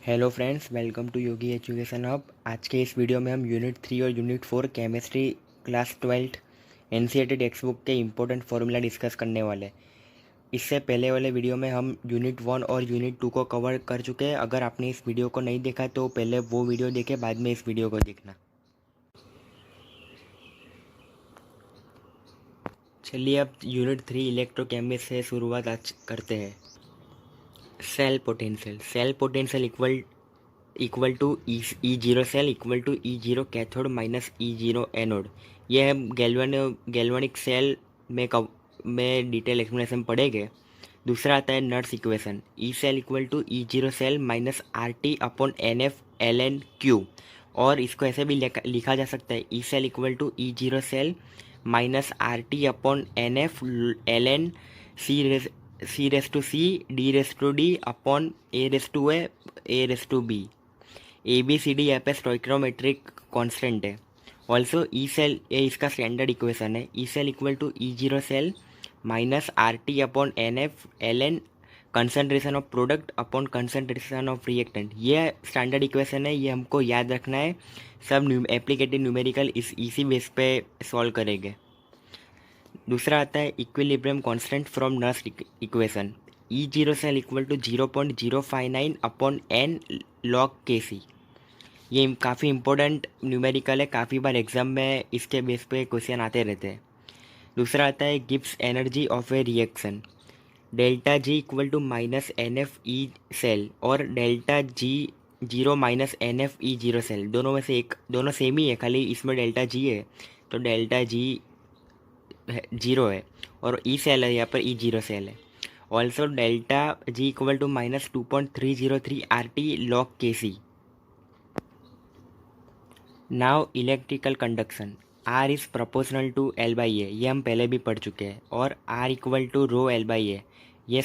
Hello friends, welcome to Yogi education hub. आज के इस वीडियो में हम यूनिट 3 और unit 4 chemistry class 12 NCERT textbook के इम्पोर्टेंट फॉर्मूला डिस्कस करने वाले। इससे पहले वाले वीडियो में हम यूनिट 1 और यूनिट 2 को कवर कर चुके हैं। अगर आपने इस वीडियो को नहीं देखा तो पहले वो वीडियो देखें, बाद में इस वीडियो को देखना। चलिए अब यूनिट 3 इलेक्ट्रोकेमिस्ट्री से शुरुआत आज करते हैं। Cell potential equal to E0 cell equal to E0 cathode minus E0 anode. ये हम गैल्वेनिक सेल में डिटेल एक्सप्लेनेशन पढ़ेंगे। दूसरा आता है Nernst equation, E cell equal to E0 cell minus RT upon NF ln Q। और इसको ऐसे भी लिखा जा सकता है, E cell equal to E0 cell minus RT upon NF ln C raise to C D raise to D upon A raise to B। ABCD यहाँ पे स्टोइक्रोमेट्रिक कांस्टेंट है। ऑल्सो ई सेल, ये इसका स्टैंडर्ड इक्वेशन है, E cell equal to E0 cell minus RT upon NF ln concentration of product upon concentration of reactant. ये standard equation है, ये हमको याद रखना है। सब एप्लीकेटिव न्यूमेरिकल इसी बेस पे सॉल्व करेंगे। दूसरा आता है equilibrium constant from Nernst equation, E0 cell equal to 0.059 upon n log Kc। ये काफ़ी इंपॉर्टेंट न्यूमेरिकल है, काफ़ी बार एग्जाम में इसके बेस पे क्वेश्चन आते रहते हैं। दूसरा आता है Gibbs energy of a reaction, delta G equal to minus NF E cell और delta G 0 minus NF E0 cell. दोनों में से एक, दोनों सेम ही है, खाली इसमें डेल्टा G है तो डेल्टा G 0 है और E सेल है, यहाँ पर E0 सेल है। Also delta G equal to minus 2.303 RT log Kc। Now electrical conduction, R is proportional to L/A, ये हम पहले भी पढ़ चुके हैं। और R equal to row L/A, ये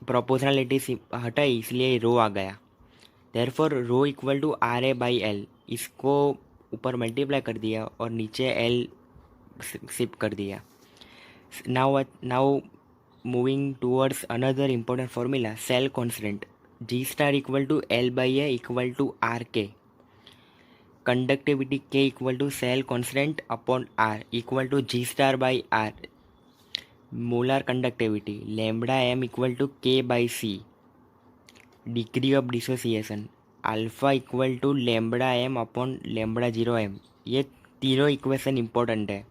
प्रोपोर्शनलिटी हटाई इसलिए रो आ गया। Therefore rho equal to RA/L, इसको ऊपर मल्टीप्लाई कर दिया और नीचे L शिफ्ट कर दिया। Now moving towards another important formula, cell constant G star equal to L/A equal to RK। Conductivity K equal to cell constant upon R equal to G star by R। Molar conductivity lambda M equal to K/C। Degree of dissociation alpha equal to lambda M upon lambda 0M। ये तीनों equation important है,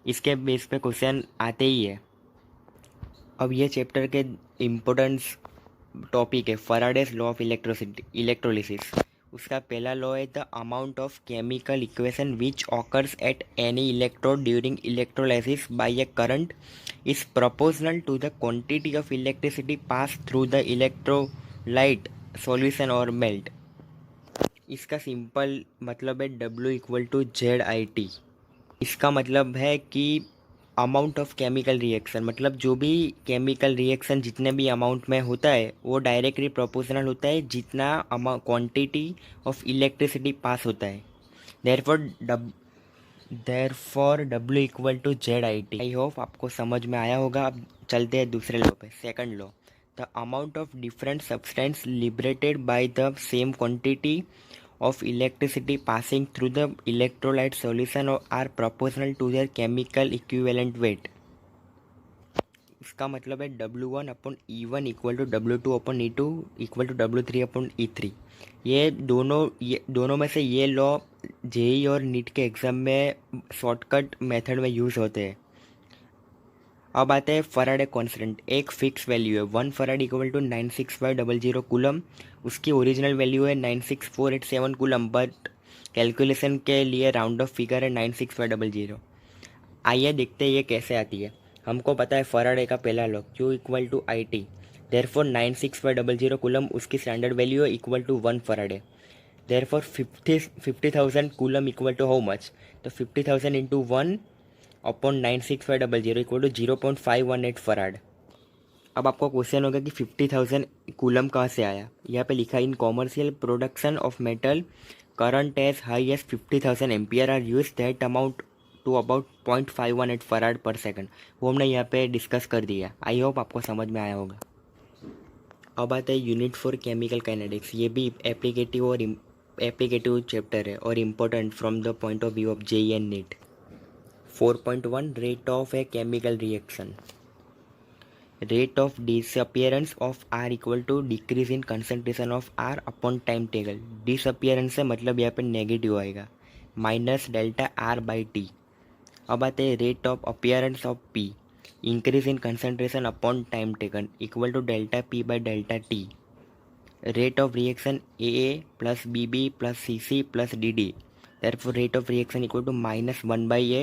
इसके base पे question आते ही है। अब ये chapter के इम्पोर्टेंस टॉपिक है फैराडेज लॉ ऑफ इलेक्ट्रोलिसिस। उसका पहला लॉ है the amount of chemical equation which occurs at any electrode during electrolysis by a current is proportional to the quantity of electricity pass through the electrolyte solution और melt. इसका simple मतलब है W equal to ZIT। इसका मतलब है कि amount of chemical reaction, मतलब जो भी केमिकल रिएक्शन जितने भी अमाउंट में होता है वो डायरेक्टली प्रोपोर्शनल होता है जितना क्वांटिटी ऑफ इलेक्ट्रिसिटी पास होता है। Therefore W equal to ZIT। I hope आपको समझ में आया होगा। अब चलते हैं दूसरे लॉ पे, second law, the amount of different substance liberated by the same quantity of electricity passing through the electrolyte solution are proportional to their chemical equivalent weight। इसका मतलब है W1 upon E1 equal to W2 upon E2 equal to W3 upon E3। ये दोनों में से ये law JEE और NEET के एग्ज़ाम में शॉर्टकट मेथड में यूज़ होते हैं। अब आते हैं फैराडे कांस्टेंट, एक फिक्स वैल्यू है 1 फैराड इक्वल टू 96500 कूलम। उसकी ओरिजिनल वैल्यू है 96487 कूलम, बट कैलकुलेशन के लिए राउंड ऑफ फिगर है 96500। आइए देखते हैं ये कैसे आती है। हमको पता है फैराडे का पहला law Q equal to IT, therefore 96500 coulomb उसकी स्टैंडर्ड वैल्यू है equal to 1 Faraday. Therefore 50,000 coulomb equal to how much, तो 50,000 into 1 upon 96500 equal to 0.518 farad. अब आपको क्वेश्चन होगा कि 50,000 कूलम कहाँ से आया। यहाँ पे लिखा in commercial production of metal current as high as 50,000 ampere are use that amount to about 0.518 farad per second. वो हमने यहाँ पे डिस्कस कर दिया। आई होप आपको समझ में आया होगा। अब आता है यूनिट फॉर केमिकल काइनेटिक्स। ये भी एप्लीकेटिव चैप्टर है और important from the point of view of JEE and NEET. 4.1 rate of a chemical reaction. Rate of disappearance of R equal to decrease in concentration of R upon time table. Disappearance से मतलब यहाँ पे negative आएगा, minus delta R by T. अब आते हैं rate of appearance of P, increase in concentration upon time taken equal to delta P by delta T. Rate of reaction A plus B plus C plus D, therefore rate of reaction equal to minus 1 by a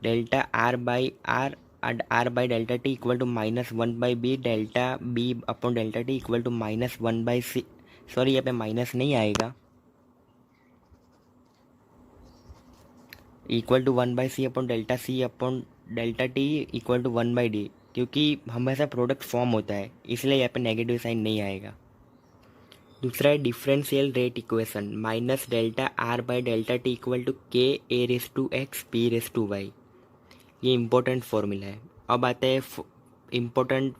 delta r by r and r by delta t equal to minus 1 by b delta b upon delta t equal to minus 1 by c। Sorry यहाँ पे minus नहीं आएगा, equal to 1 by C upon delta T equal to 1 by D, क्योंकि हमेशा product form होता है इसलिए यहाँ पे नेगेटिव साइन नहीं आएगा। दूसरा है differential rate equation, minus delta R by delta T equal to K A raise to X P raise to Y. ये इम्पोर्टेंट फॉर्मूला है। अब आते हैं इम्पोर्टेंट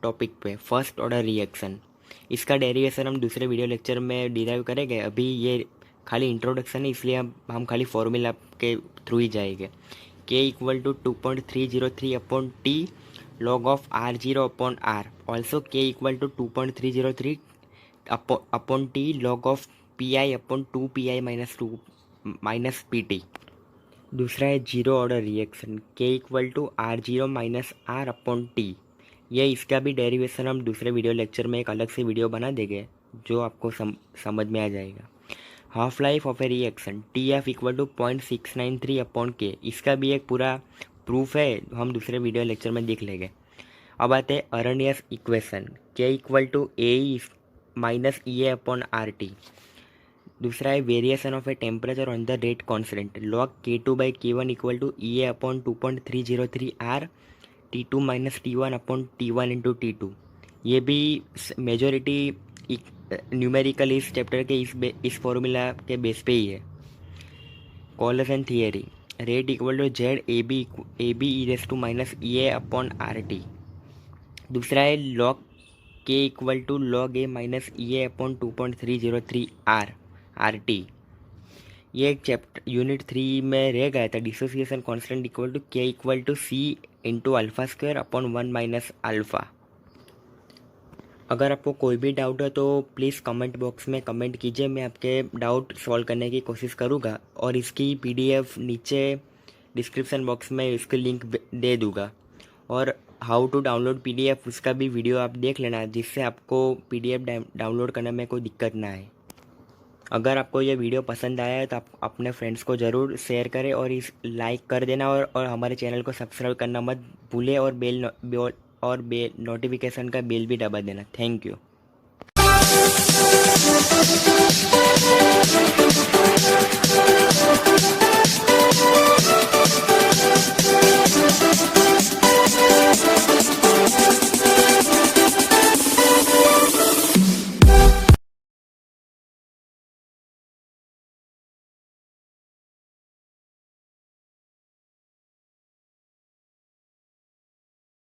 टॉपिक पे, फर्स्ट ऑर्डर रिएक्शन। इसका डेरिवेशन हम दूसरे वीडियो लेक्चर में डिराइव करेंगे। अभी ये खाली इंट्रोडक्शन है इसलिए हम खाली फॉर्मूला के थ्रू ही जाएंगे। K equal to 2.303 upon T log of R zero upon R. Also K equal to 2.303 upon T log of P I upon 2 PI minus P T. दूसरा है zero order reaction, K equal to R zero minus R upon T. ये इसका भी derivation हम दूसरे video lecture में एक अलग से वीडियो बना देंगे जो आपको समझ में आ जाएगा। Half life of a reaction, T F equal to 0.693 upon K. इसका भी एक पूरा प्रूफ है, हम दूसरे वीडियो लेक्चर में देख लेंगे। अब आते हैं Arrhenius equation, K equal to A minus E A upon R T. दूसरा है variation of a temperature on the rate constant, log K2 by K1 equal to E A upon 2.303 R T2 minus T1 upon T1 into T2। ये भी majority numerical इस chapter के इस formula के base पे ही है। Collision theory, rate equal to Z A B E raise to minus E A upon R T. दूसरा है log K equal to log A minus E A upon 2.303 R T. ये एक chapter unit 3 में रह गया था। Dissociation constant equal to K equal to C into alpha square upon 1 minus alpha. अगर आपको कोई भी डाउट है तो प्लीज़ कमेंट बॉक्स में कमेंट कीजिए, मैं आपके डाउट सॉल्व करने की कोशिश करूँगा। और इसकी PDF नीचे डिस्क्रिप्शन बॉक्स में इसकी लिंक दे दूँगा। और हाउ टू डाउनलोड PDF उसका भी वीडियो आप देख लेना, जिससे आपको PDF डाउनलोड करने में कोई दिक्कत ना आए। अगर आपको ये वीडियो पसंद आया है तो आप अपने फ्रेंड्स को ज़रूर शेयर करें और इस लाइक कर देना और हमारे चैनल को सब्सक्राइब करना मत भूलें और नोटिफिकेशन का बेल भी दबा देना। Thank you.